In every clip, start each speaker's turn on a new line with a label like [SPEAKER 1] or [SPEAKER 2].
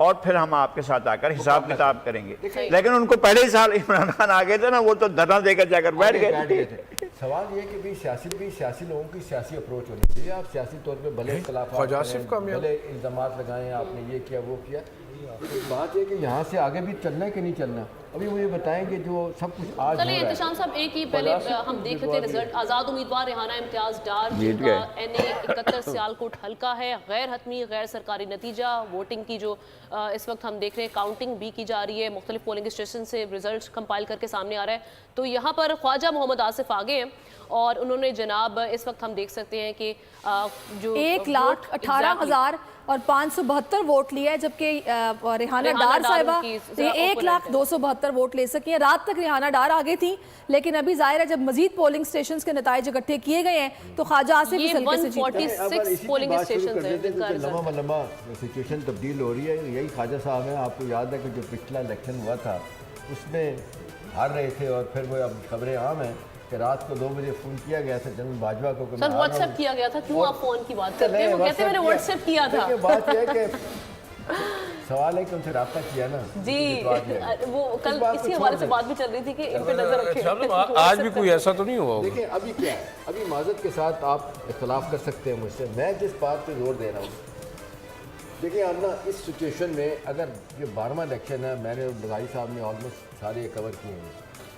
[SPEAKER 1] और फिर हम आपके साथ आकर हिसाब किताब करेंगे। लेकिन उनको पहले ही साल इमरान खान आ गए थे ना, वो तो धरना देकर जाकर बैठ गए थे।
[SPEAKER 2] सवाल ये कि भी सियासी लोगों की सियासी अप्रोच होनी चाहिए। आप सियासी तौर पे भले इख्तिलाफ़ात करें, भले इल्ज़ामात लगाएं आपने ये किया वो किया, बात है कि यहाँ से आगे भी चलना है कि नहीं चलना। अभी मुझे बताएं कि जो सब कुछ आज
[SPEAKER 3] चलिए इंतशाम साहब, एक ही पहले हम देख लेते हैं रिजल्ट। आज़ाद उम्मीदवार रेहाना इम्तियाज डार जिनका NA 71 सियालकोट हल्का है, गैर हतमी गैर सरकारी नतीजा। वोटिंग की जो इस वक्त हम देख रहे हैं, काउंटिंग भी की जा रही है, मुख्तलिफ पोलिंग स्टेशन से रिजल्ट कंपाइल करके सामने आ रहा है। तो यहाँ पर ख्वाजा मोहम्मद आसिफ आगे हैं और उन्होंने जनाब इस वक्त हम देख सकते हैं कि जो
[SPEAKER 4] 1,18,000 और 572 वोट लिया है, जबकि रेहाना डार साहिबा 1,02,72 वोट ले सकी हैं। रात तक रेहाना डार आगे थी, लेकिन अभी जाहिर है जब मजीद पोलिंग स्टेशन के नतीजे इकट्ठे किए गए हैं तो ख्वाजा आसिफ इस हल्के से जीत गए।
[SPEAKER 3] 146 पोलिंग स्टेशन
[SPEAKER 2] लम्बा सिचुएशन तब्दील हो रही है। यही ख्वाजा साहब है, आपको याद है कि जो पिछला इलेक्शन हुआ था उसमें हार रहे थे और फिर वो अब खबरें आम हैं कि रात को 2 बजे फ़ोन किया गया था जनरल बाजवा को।
[SPEAKER 3] सर व्हाट्सएप किया गया था, क्यों आप फोन की बात करते हैं? वो कहते हैं मैंने व्हाट्सएप किया था।
[SPEAKER 2] बात यह है कि सवाल है कि उनसे रब्ता किया ना
[SPEAKER 3] जी, वो कल इसी हवाले से बात भी चल रही थी कि इन पे नजर रखें।
[SPEAKER 5] आज भी कोई ऐसा तो नहीं हुआ।
[SPEAKER 2] देखिए अभी क्या है, अभी माजरत के साथ आप इख्तलाफ कर सकते हैं मुझसे। मैं जिस बात पे जोर दे रहा हूँ, देखिए आप ना इस सिचुएशन में अगर ये 12वां इलेक्शन है, मैंने लगाई साहब ने ऑलमोस्ट सारे कवर किए हैं।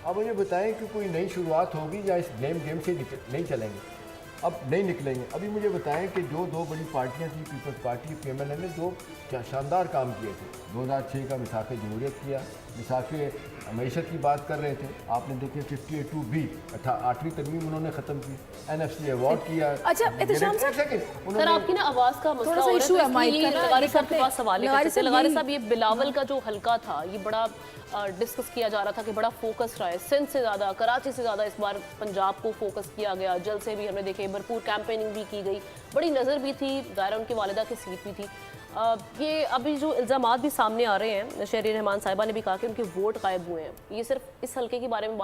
[SPEAKER 2] अब मुझे बताएं कि कोई नई शुरुआत होगी या इस ब्लेम गेम से नहीं चलेंगे, अब नहीं निकलेंगे। अभी मुझे बताएं कि जो 2 बड़ी पार्टियां थी, पीपल्स पार्टी PMLN ने 2 शानदार काम किए थे। 2006 का मिसाक़ जमहूरियत किया, मिसाक़ मईशत की बात कर रहे थे, आपने देखे 58(2)B 8वीं तरमीम उन्होंने ख़त्म की, NFC अवार्ड किया।
[SPEAKER 4] अच्छा इत्तेशाम
[SPEAKER 3] सर आपकी ना आवाज़ का मसला हो रहा है, लगारी साहब के पास सवाल है। लगारी साहब, ये बिलावल का जो हल्का था ये बड़ा डिस्कस किया जा रहा था कि बड़ा फोकस रहा है, सिंध से ज़्यादा कराची से ज़्यादा इस बार पंजाब को फोकस किया गया। जल से भी हमने देखे, भरपूर कैंपेनिंग भी की गई, बड़ी नज़र भी थी, ज़ाहिर उनकी वालिदा की सीट भी थी। ये अभी जो इल्ज़ामात भी सामने आ रहे हैं, शहरी रहमान साहिबा ने भी कहा कि उनके वोट गायब हुए हैं। ये सिर्फ इस हल्के के बारे में